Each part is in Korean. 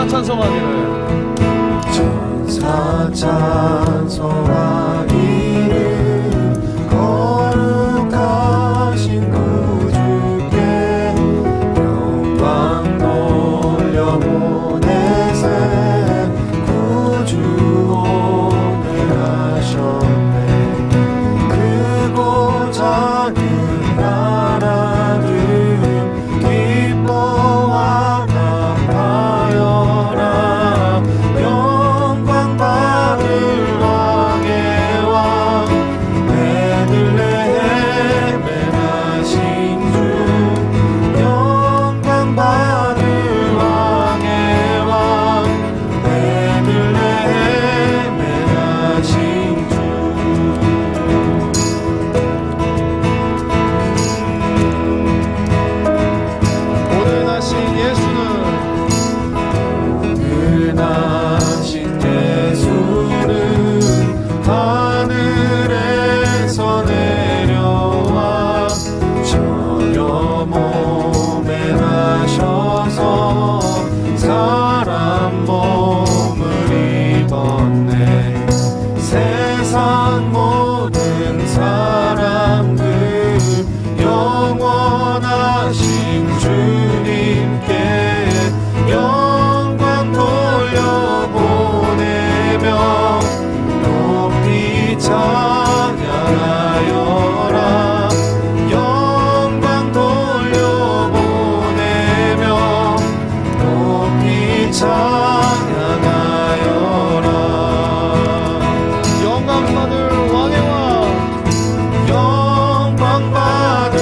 천사 찬송하기를 천사 찬송하기를 거룩하신 구주께 영광 돌려보내세 구주오늘 하셨네 크고 작은 나라를 기뻐와 감하여라 영광 받을 왕의 왕 베들레헴에 나신 주 영광 받을 왕의 왕 베들레헴에 나신 주 오늘 나신 예수는 오늘 나신 예수는 하늘에서 내려와 저녁 몸에 나셔서 사람 몸을 입었네 세상 모든 사람들 영원하신 주님께 영광 돌려보내며 높이 찬양하여라 영광 돌려보내며 높이 찬양하여라 영광 받을 왕의 왕 영광 받을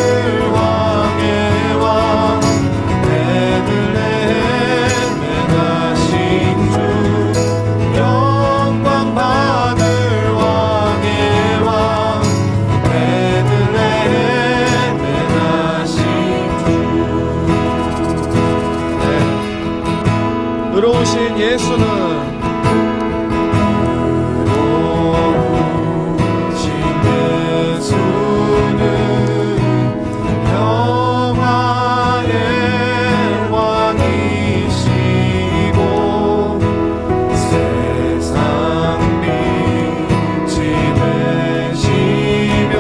왕의 왕 베들레헴에 나신 주 영광 받을 왕의 왕 베들레헴에 나신 주 의로우신 예수는 의로우신 예수는 평화의 왕이시고 세상 빛이 되시며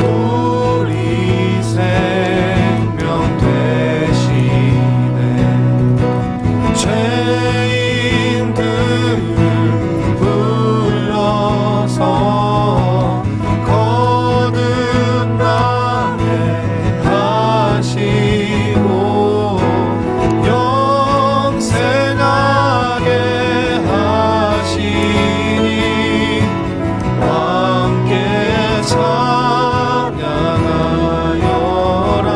우리 생명 되시네 죄인들을 불러서 거듭나게 하시고 영생하게 하시니 함께 찬양하여라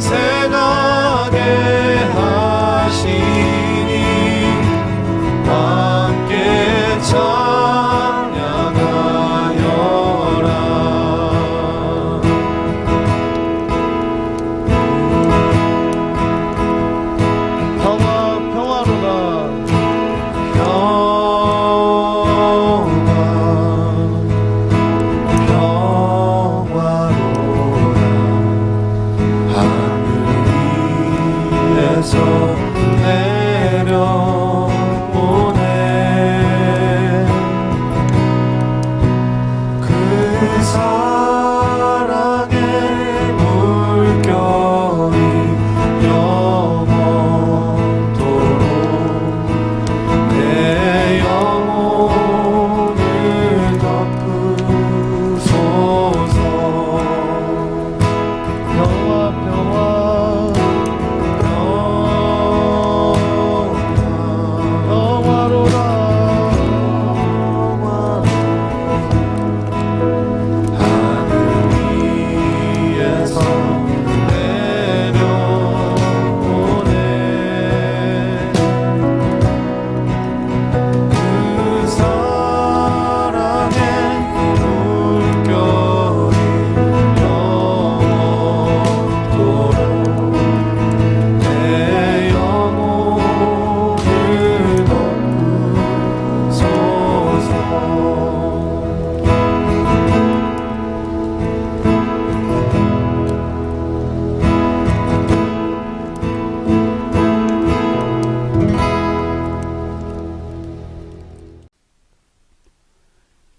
영생하게 하시니 함께 찬양하여라 평화로다 평화로다 하늘 위에서 내려오네 그 사랑의 물결이 영원토록 내 영혼을 덮으소서 평화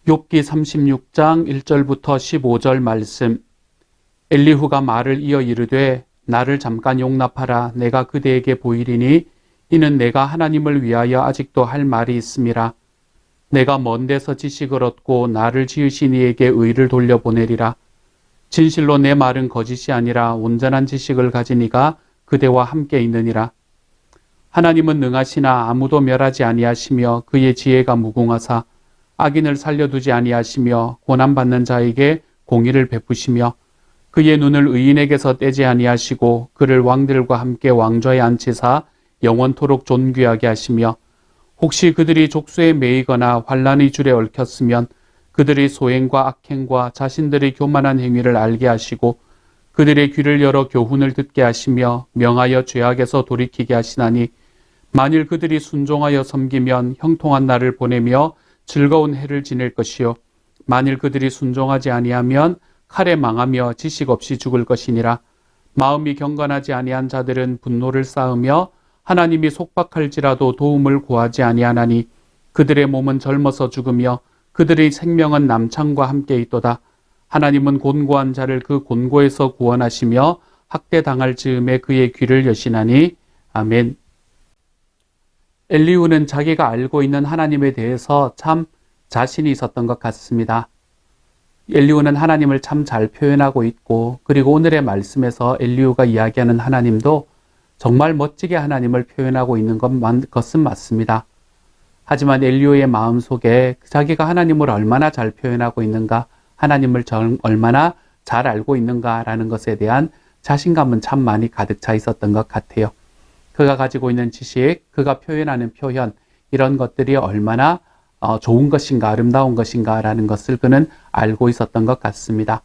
욥기 36장 1절부터 15절 말씀. 엘리후가 말을 이어 이르되 나를 잠깐 용납하라. 내가 그대에게 보이리니 이는 내가 하나님을 위하여 아직도 할 말이 있음이라. 내가 먼 데서 지식을 얻고 나를 지으신 이에게 의를 돌려보내리라. 진실로 내 말은 거짓이 아니라 온전한 지식을 가진 이가 그대와 함께 있느니라. 하나님은 능하시나 아무도 멸하지 아니하시며 그의 지혜가 무궁하사 악인을 살려두지 아니하시며 고난받는 자에게 공의를 베푸시며 그의 눈을 의인에게서 떼지 아니하시고 그를 왕들과 함께 왕좌에 앉히사 영원토록 존귀하게 하시며 혹시 그들이 족쇄에 매이거나 환난의 줄에 얽혔으면 그들의 소행과 악행과 자신들의 교만한 행위를 알게 하시고 그들의 귀를 열어 교훈을 듣게 하시며 명하여 죄악에서 돌이키게 하시나니 만일 그들이 순종하여 섬기면 형통한 날을 보내며 즐거운 해를 지낼 것이요 만일 그들이 순종하지 아니하면 칼에 망하며 지식 없이 죽을 것이니라. 마음이 경건하지 아니한 자들은 분노를 쌓으며 하나님이 속박할지라도 도움을 구하지 아니하나니 그들의 몸은 젊어서 죽으며 그들의 생명은 남창과 함께 있도다. 하나님은 곤고한 자를 그 곤고에서 구원하시며 학대당할 즈음에 그의 귀를 여시나니. 아멘. 엘리후는 자기가 알고 있는 하나님에 대해서 참 자신이 있었던 것 같습니다. 엘리후는 하나님을 참 잘 표현하고 있고 그리고 오늘의 말씀에서 엘리후가 이야기하는 하나님도 정말 멋지게 하나님을 표현하고 있는 것은 맞습니다. 하지만 엘리후의 마음속에 자기가 하나님을 얼마나 잘 표현하고 있는가, 하나님을 얼마나 잘 알고 있는가라는 것에 대한 자신감은 참 많이 가득 차 있었던 것 같아요. 그가 가지고 있는 지식, 그가 표현하는 표현, 이런 것들이 얼마나 좋은 것인가, 아름다운 것인가라는 것을 그는 알고 있었던 것 같습니다.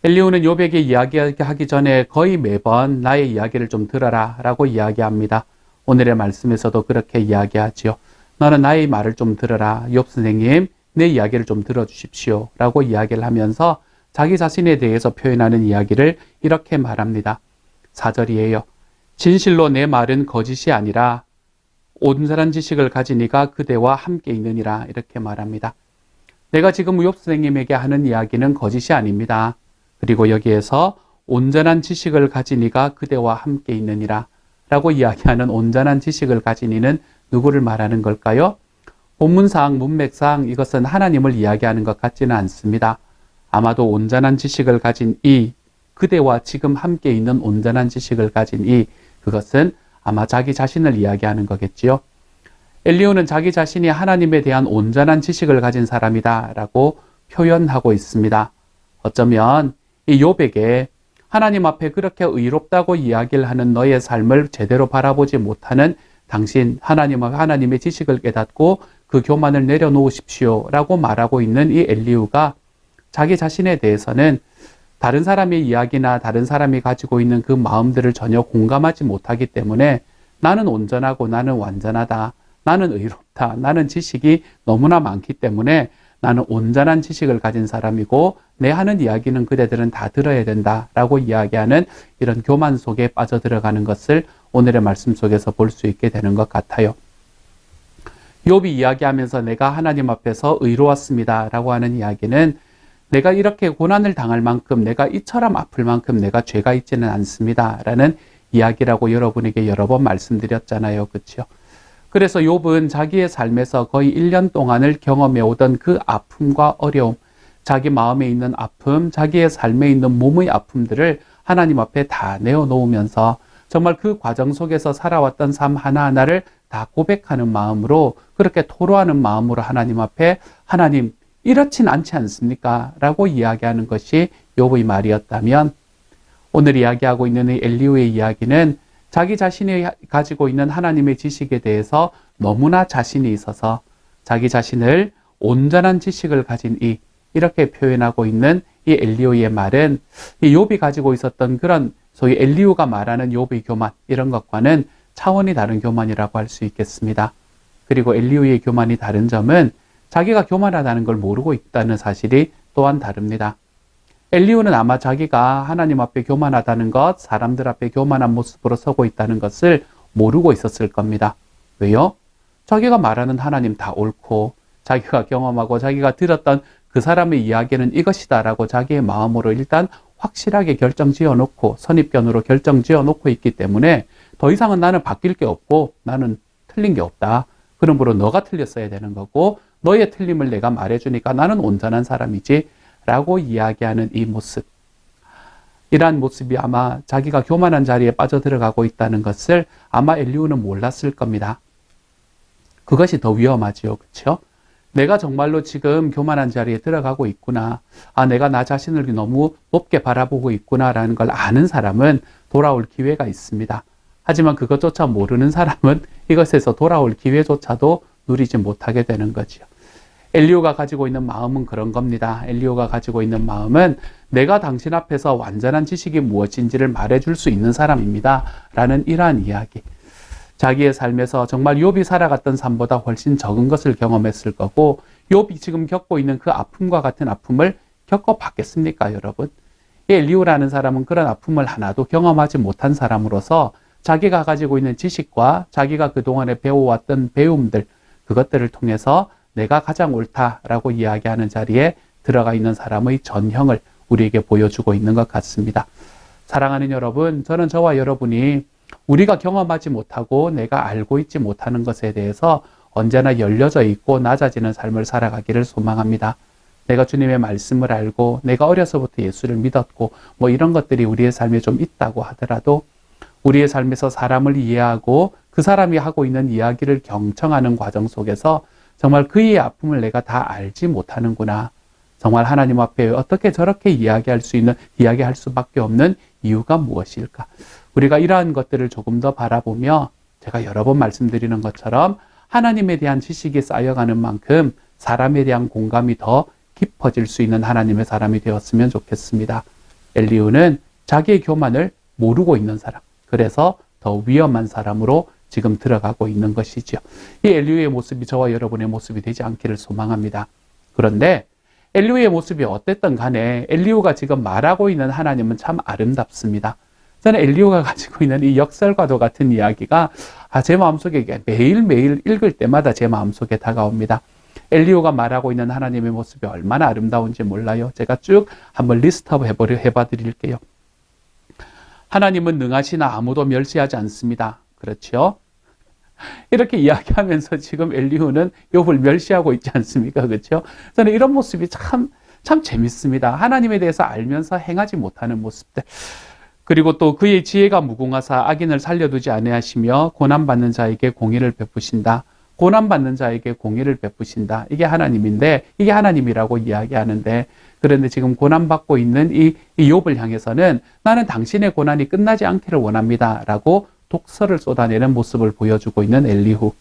엘리후는 욥에게 이야기하기 전에 거의 매번 나의 이야기를 좀 들어라 라고 이야기합니다. 오늘의 말씀에서도 그렇게 이야기하지요. 너는 나의 말을 좀 들어라. 욥 선생님, 내 이야기를 좀 들어주십시오 라고 이야기를 하면서 자기 자신에 대해서 표현하는 이야기를 이렇게 말합니다. 4절이에요. 진실로 내 말은 거짓이 아니라 온전한 지식을 가진 이가 그대와 함께 있느니라. 이렇게 말합니다. 내가 지금 욥 선생님에게 하는 이야기는 거짓이 아닙니다. 그리고 여기에서 온전한 지식을 가진 이가 그대와 함께 있느니라 라고 이야기하는 온전한 지식을 가진 이는 누구를 말하는 걸까요? 본문상, 문맥상 이것은 하나님을 이야기하는 것 같지는 않습니다. 아마도 온전한 지식을 가진 이, 그대와 지금 함께 있는 온전한 지식을 가진 이, 그것은 아마 자기 자신을 이야기하는 거겠지요. 엘리후는 자기 자신이 하나님에 대한 온전한 지식을 가진 사람이다 라고 표현하고 있습니다. 어쩌면 이 욥에게 하나님 앞에 그렇게 의롭다고 이야기를 하는 너의 삶을 제대로 바라보지 못하는 당신, 하나님의 지식을 깨닫고 그 교만을 내려놓으십시오 라고 말하고 있는 이 엘리후가 자기 자신에 대해서는 다른 사람의 이야기나 다른 사람이 가지고 있는 그 마음들을 전혀 공감하지 못하기 때문에 나는 온전하고 나는 완전하다, 나는 의롭다, 나는 지식이 너무나 많기 때문에 나는 온전한 지식을 가진 사람이고 내 하는 이야기는 그대들은 다 들어야 된다라고 이야기하는 이런 교만 속에 빠져들어가는 것을 오늘의 말씀 속에서 볼 수 있게 되는 것 같아요. 욥이 이야기하면서 내가 하나님 앞에서 의로웠습니다 라고 하는 이야기는 내가 이렇게 고난을 당할 만큼, 내가 이처럼 아플 만큼 내가 죄가 있지는 않습니다 라는 이야기라고 여러분에게 여러 번 말씀드렸잖아요. 그렇죠? 그래서 욥은 자기의 삶에서 거의 1년 동안을 경험해 오던 그 아픔과 어려움, 자기 마음에 있는 아픔, 자기의 삶에 있는 몸의 아픔들을 하나님 앞에 다 내어놓으면서 정말 그 과정 속에서 살아왔던 삶 하나하나를 다 고백하는 마음으로, 그렇게 토로하는 마음으로 하나님 앞에 하나님 이렇진 않지 않습니까? 라고 이야기하는 것이 욥의 말이었다면 오늘 이야기하고 있는 이 엘리후의 이야기는 자기 자신이 가지고 있는 하나님의 지식에 대해서 너무나 자신이 있어서 자기 자신을 온전한 지식을 가진 이렇게 표현하고 있는 이 엘리후의 말은 이 욥이 가지고 있었던 그런 소위 엘리후가 말하는 욥의 교만, 이런 것과는 차원이 다른 교만이라고 할 수 있겠습니다. 그리고 엘리후의 교만이 다른 점은 자기가 교만하다는 걸 모르고 있다는 사실이 또한 다릅니다. 엘리후는 아마 자기가 하나님 앞에 교만하다는 것, 사람들 앞에 교만한 모습으로 서고 있다는 것을 모르고 있었을 겁니다. 왜요? 자기가 말하는 하나님 다 옳고 자기가 경험하고 자기가 들었던 그 사람의 이야기는 이것이다라고 자기의 마음으로 일단 확실하게 결정지어 놓고 선입견으로 결정지어 놓고 있기 때문에 더 이상은 나는 바뀔 게 없고 나는 틀린 게 없다. 그러므로 너가 틀렸어야 되는 거고 너의 틀림을 내가 말해주니까 나는 온전한 사람이지 라고 이야기하는 이 모습. 이러한 모습이 아마 자기가 교만한 자리에 빠져들어가고 있다는 것을 아마 엘리후는 몰랐을 겁니다. 그것이 더 위험하지요. 그렇죠? 내가 정말로 지금 교만한 자리에 들어가고 있구나. 내가 나 자신을 너무 높게 바라보고 있구나라는 걸 아는 사람은 돌아올 기회가 있습니다. 하지만 그것조차 모르는 사람은 이것에서 돌아올 기회조차도 누리지 못하게 되는 거지요. 엘리후가 가지고 있는 마음은 그런 겁니다. 엘리후가 가지고 있는 마음은 내가 당신 앞에서 완전한 지식이 무엇인지를 말해줄 수 있는 사람입니다. 라는 이러한 이야기. 자기의 삶에서 정말 욥이 살아갔던 삶보다 훨씬 적은 것을 경험했을 거고 욥이 지금 겪고 있는 그 아픔과 같은 아픔을 겪어봤겠습니까, 여러분? 엘리후라는 사람은 그런 아픔을 하나도 경험하지 못한 사람으로서 자기가 가지고 있는 지식과 자기가 그동안에 배워왔던 배움들, 그것들을 통해서 내가 가장 옳다라고 이야기하는 자리에 들어가 있는 사람의 전형을 우리에게 보여주고 있는 것 같습니다. 사랑하는 여러분, 저는 저와 여러분이 우리가 경험하지 못하고 내가 알고 있지 못하는 것에 대해서 언제나 열려져 있고 낮아지는 삶을 살아가기를 소망합니다. 내가 주님의 말씀을 알고 내가 어려서부터 예수를 믿었고 이런 것들이 우리의 삶에 좀 있다고 하더라도 우리의 삶에서 사람을 이해하고 그 사람이 하고 있는 이야기를 경청하는 과정 속에서 정말 그의 아픔을 내가 다 알지 못하는구나. 정말 하나님 앞에 어떻게 저렇게 이야기할 수밖에 없는 이유가 무엇일까? 우리가 이러한 것들을 조금 더 바라보며 제가 여러 번 말씀드리는 것처럼 하나님에 대한 지식이 쌓여가는 만큼 사람에 대한 공감이 더 깊어질 수 있는 하나님의 사람이 되었으면 좋겠습니다. 엘리후는 자기의 교만을 모르고 있는 사람, 그래서 더 위험한 사람으로 지금 들어가고 있는 것이죠. 이 엘리후의 모습이 저와 여러분의 모습이 되지 않기를 소망합니다. 그런데 엘리후의 모습이 어땠든 간에 엘리후가 지금 말하고 있는 하나님은 참 아름답습니다. 저는 엘리후가 가지고 있는 이 역설과도 같은 이야기가 제 마음속에 매일매일 읽을 때마다 제 마음속에 다가옵니다. 엘리후가 말하고 있는 하나님의 모습이 얼마나 아름다운지 몰라요. 제가 쭉 한번 리스트업 해봐 드릴게요. 하나님은 능하시나 아무도 멸시하지 않습니다. 그렇죠? 이렇게 이야기하면서 지금 엘리후는 욥을 멸시하고 있지 않습니까? 그렇죠? 저는 이런 모습이 참 재밌습니다. 하나님에 대해서 알면서 행하지 못하는 모습들. 그리고 또 그의 지혜가 무궁하사 악인을 살려두지 아니하시며 고난받는 자에게 공의를 베푸신다. 고난받는 자에게 공의를 베푸신다. 이게 하나님인데, 이게 하나님이라고 이야기하는데, 그런데 지금 고난받고 있는 이 욥을 향해서는 나는 당신의 고난이 끝나지 않기를 원합니다. 라고 독설을 쏟아내는 모습을 보여주고 있는 엘리후.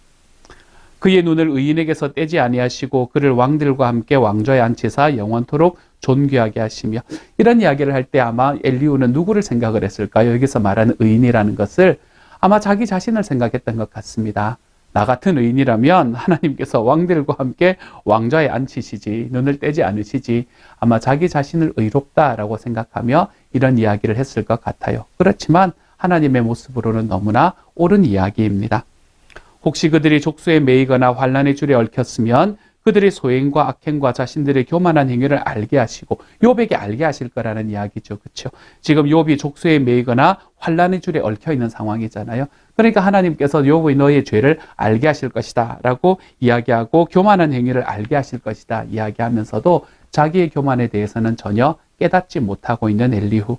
그의 눈을 의인에게서 떼지 아니하시고 그를 왕들과 함께 왕좌에 앉히사 영원토록 존귀하게 하시며, 이런 이야기를 할 때 아마 엘리후는 누구를 생각을 했을까요? 여기서 말하는 의인이라는 것을 아마 자기 자신을 생각했던 것 같습니다. 나 같은 의인이라면 하나님께서 왕들과 함께 왕좌에 앉히시지, 눈을 떼지 않으시지, 아마 자기 자신을 의롭다라고 생각하며 이런 이야기를 했을 것 같아요. 그렇지만 하나님의 모습으로는 너무나 옳은 이야기입니다. 혹시 그들이 족수에 매이거나 환난의 줄에 얽혔으면 그들의 소행과 악행과 자신들의 교만한 행위를 알게 하시고, 욥에게 알게 하실 거라는 이야기죠. 그렇죠? 지금 욥이 족수에 매이거나 환난의 줄에 얽혀 있는 상황이잖아요. 그러니까 하나님께서 욥의 너의 죄를 알게 하실 것이다 라고 이야기하고 교만한 행위를 알게 하실 것이다 이야기하면서도 자기의 교만에 대해서는 전혀 깨닫지 못하고 있는 엘리후.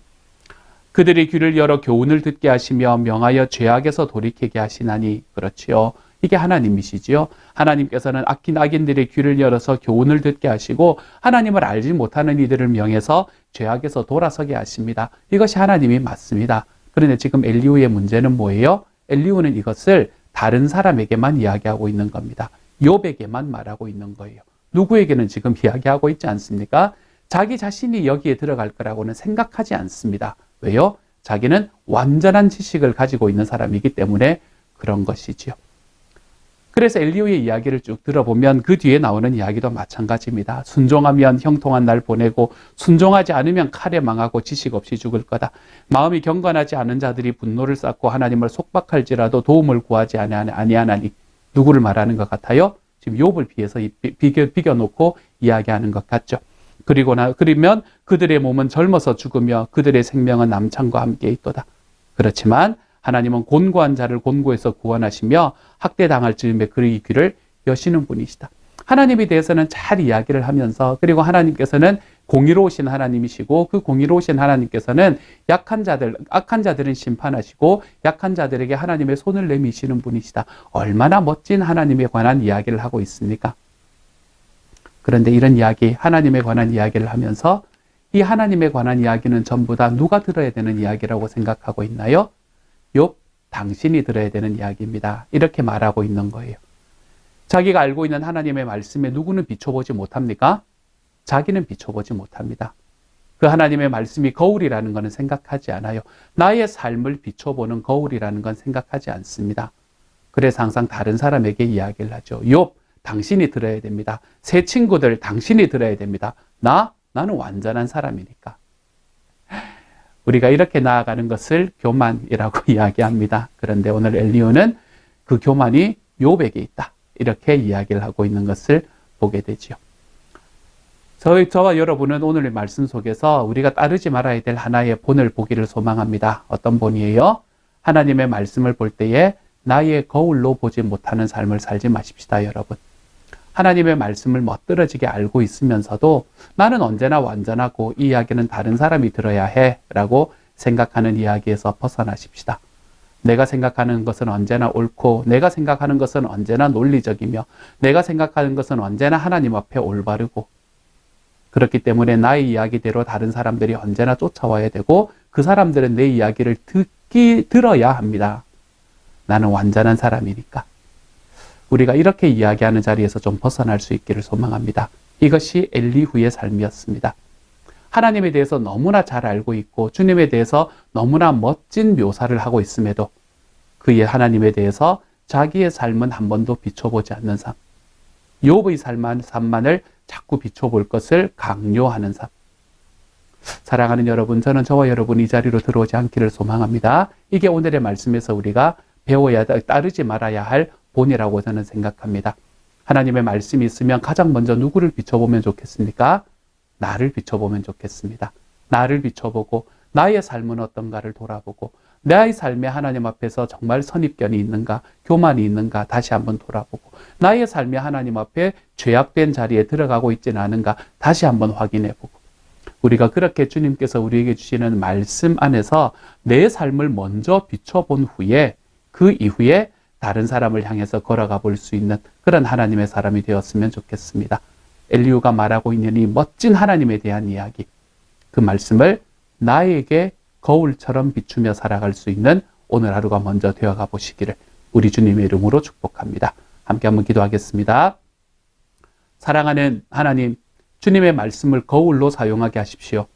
그들의 귀를 열어 교훈을 듣게 하시며 명하여 죄악에서 돌이키게 하시나니. 그렇지요. 이게 하나님이시지요. 하나님께서는 악인들의 귀를 열어서 교훈을 듣게 하시고 하나님을 알지 못하는 이들을 명해서 죄악에서 돌아서게 하십니다. 이것이 하나님이 맞습니다. 그런데 지금 엘리후의 문제는 뭐예요? 엘리후는 이것을 다른 사람에게만 이야기하고 있는 겁니다. 욥에게만 말하고 있는 거예요. 누구에게는 지금 이야기하고 있지 않습니까? 자기 자신이 여기에 들어갈 거라고는 생각하지 않습니다. 왜요? 자기는 완전한 지식을 가지고 있는 사람이기 때문에 그런 것이지요. 그래서 엘리후의 이야기를 쭉 들어보면 그 뒤에 나오는 이야기도 마찬가지입니다. 순종하면 형통한 날 보내고 순종하지 않으면 칼에 망하고 지식 없이 죽을 거다. 마음이 경건하지 않은 자들이 분노를 쌓고 하나님을 속박할지라도 도움을 구하지 아니하나니. 누구를 말하는 것 같아요? 지금 욥을 비해서 비겨놓고 이야기하는 것 같죠. 그러면 그들의 몸은 젊어서 죽으며 그들의 생명은 남창과 함께 있도다. 그렇지만 하나님은 곤고한 자를 곤고에서 구원하시며 학대당할 즈음에 그의 귀를 여시는 분이시다. 하나님에 대해서는 잘 이야기를 하면서, 그리고 하나님께서는 공의로우신 하나님이시고, 그 공의로우신 하나님께서는 악한 자들은 심판하시고 약한 자들에게 하나님의 손을 내미시는 분이시다. 얼마나 멋진 하나님에 관한 이야기를 하고 있습니까? 그런데 이런 이야기, 하나님에 관한 이야기를 하면서 이 하나님에 관한 이야기는 전부 다 누가 들어야 되는 이야기라고 생각하고 있나요? 욥, 당신이 들어야 되는 이야기입니다. 이렇게 말하고 있는 거예요. 자기가 알고 있는 하나님의 말씀에 누구는 비춰보지 못합니까? 자기는 비춰보지 못합니다. 그 하나님의 말씀이 거울이라는 것은 생각하지 않아요. 나의 삶을 비춰보는 거울이라는 건 생각하지 않습니다. 그래서 항상 다른 사람에게 이야기를 하죠. 욥, 당신이 들어야 됩니다. 새 친구들, 당신이 들어야 됩니다. 나는 완전한 사람이니까. 우리가 이렇게 나아가는 것을 교만이라고 이야기합니다. 그런데 오늘 엘리후는 그 교만이 욥에게 있다. 이렇게 이야기를 하고 있는 것을 보게 되죠. 저와 여러분은 오늘의 말씀 속에서 우리가 따르지 말아야 될 하나의 본을 보기를 소망합니다. 어떤 본이에요? 하나님의 말씀을 볼 때에 나의 거울로 보지 못하는 삶을 살지 마십시다, 여러분. 하나님의 말씀을 멋들어지게 알고 있으면서도 나는 언제나 완전하고 이 이야기는 다른 사람이 들어야 해 라고 생각하는 이야기에서 벗어나십시다. 내가 생각하는 것은 언제나 옳고, 내가 생각하는 것은 언제나 논리적이며, 내가 생각하는 것은 언제나 하나님 앞에 올바르고, 그렇기 때문에 나의 이야기대로 다른 사람들이 언제나 쫓아와야 되고, 그 사람들은 내 이야기를 들어야 합니다. 나는 완전한 사람이니까. 우리가 이렇게 이야기하는 자리에서 좀 벗어날 수 있기를 소망합니다. 이것이 엘리후의 삶이었습니다. 하나님에 대해서 너무나 잘 알고 있고 주님에 대해서 너무나 멋진 묘사를 하고 있음에도 그의 하나님에 대해서 자기의 삶은 한 번도 비춰보지 않는 삶, 욥의 삶만을 자꾸 비춰볼 것을 강요하는 삶. 사랑하는 여러분, 저는 저와 여러분이 이 자리로 들어오지 않기를 소망합니다. 이게 오늘의 말씀에서 우리가 배워야, 따르지 말아야 할 본이라고 저는 생각합니다. 하나님의 말씀이 있으면 가장 먼저 누구를 비춰보면 좋겠습니까? 나를 비춰보면 좋겠습니다. 나를 비춰보고 나의 삶은 어떤가를 돌아보고 나의 삶에 하나님 앞에서 정말 선입견이 있는가, 교만이 있는가 다시 한번 돌아보고 나의 삶이 하나님 앞에 죄악된 자리에 들어가고 있지는 않은가 다시 한번 확인해보고, 우리가 그렇게 주님께서 우리에게 주시는 말씀 안에서 내 삶을 먼저 비춰본 후에 그 이후에 다른 사람을 향해서 걸어가 볼 수 있는 그런 하나님의 사람이 되었으면 좋겠습니다. 엘리후가 말하고 있는 이 멋진 하나님에 대한 이야기, 그 말씀을 나에게 거울처럼 비추며 살아갈 수 있는 오늘 하루가 먼저 되어가 보시기를 우리 주님의 이름으로 축복합니다. 함께 한번 기도하겠습니다. 사랑하는 하나님, 주님의 말씀을 거울로 사용하게 하십시오.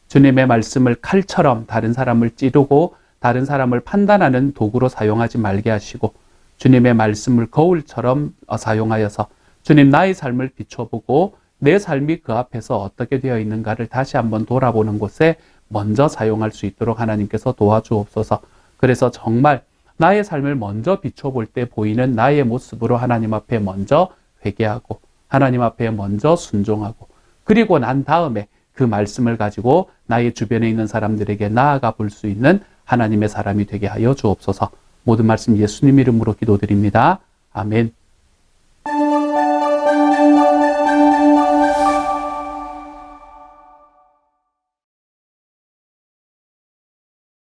주님의 말씀을 칼처럼 다른 사람을 찌르고 다른 사람을 판단하는 도구로 사용하지 말게 하시고, 주님의 말씀을 거울처럼 사용하여서 주님 나의 삶을 비춰보고 내 삶이 그 앞에서 어떻게 되어 있는가를 다시 한번 돌아보는 곳에 먼저 사용할 수 있도록 하나님께서 도와주옵소서. 그래서 정말 나의 삶을 먼저 비춰볼 때 보이는 나의 모습으로 하나님 앞에 먼저 회개하고 하나님 앞에 먼저 순종하고, 그리고 난 다음에 그 말씀을 가지고 나의 주변에 있는 사람들에게 나아가 볼 수 있는 하나님의 사람이 되게 하여 주옵소서. 모든 말씀 예수님 이름으로 기도드립니다. 아멘.